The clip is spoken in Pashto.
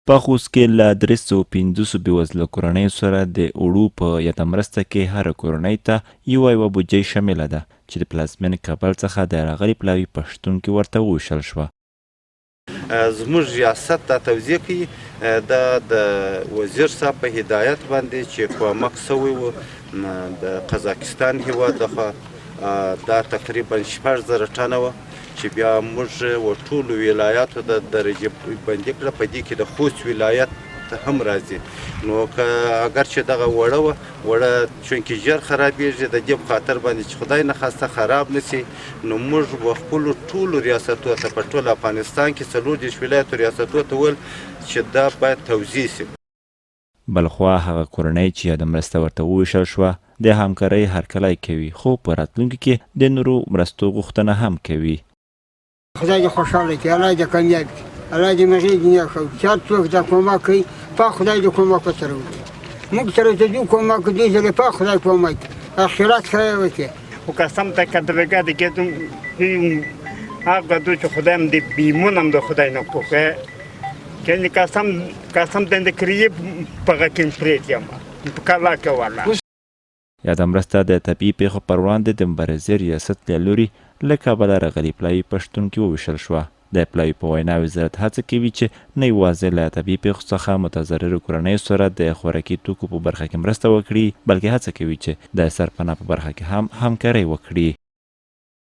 په خوست کې له 350 بېوزله کورنیو سره د اوړو په یاده مرسته کې هره کورنۍ ته یوه بوجۍ شامله ده چې د پلازمېنې کابل څخه د راغلي پلاوي پښتون کې ورته وویشل شوه. زموږ ریاست دا توضیح کوي دا د وزیر صاحب په هدایت باندې چې کومک سوی و د قزاقستان هیواد لخوا دا تقریبا 6,000 ټنه وه چې بیا موږ و ټولو ولایاتو د درجه بندي کړه. په دې کې د خوست ولایت هم راځي. نو که اگر چې دغه وړه وه وړه چونکې ژر خرابېږي د دې په خاطر باندې چې خدای نخواسته خراب نشي نو موږ به خپلو ټولو ریاستو ته په ټول افغانستان کې 40 ولایتو ریاستو ته ویل چې دا باید توزیع شي. بلخوا هغه کورنۍ چې یاده مرسته ورته وویشل شوه د همکارۍ هرکلی کوي خو په راتلونکي کې د نورو مرستو غوښتنه هم کوي. خدای دې خوشحاله کړي، الله دې کامیاب کړي، الله دې مغې دنیا ښه چې هر څوک دا کومک کوي په خدای دې کومک ورسره وکړي. موږ سره چې دوی کومک دې ځلې په خدای کومک کړي، آخرت ښه یې وکړي. خو قسم ته که درګه د کېدم هغه دو چې خدای هم دې بیمون هم د خدای نه کوکه یعنې قسم ته د کریې په هغه کې پرېت یم په کلا کې والا. یاده مرسته د طبیعي پیښو پر وړاندې د مبارزې ریاست له لوري له کابله راغلي پلاوي پښتون کې وویشل شوه. د پلاوي په وینا وزارت هڅه کوي چې نه یوازې له طبیعي پیښو څخه متضررو کورنیو سره د خوراکي توکو په برخه کې مرسته وکړي بلکې هڅه کوي چې د سرپناه په برخه کې هم همکارۍ وکړي.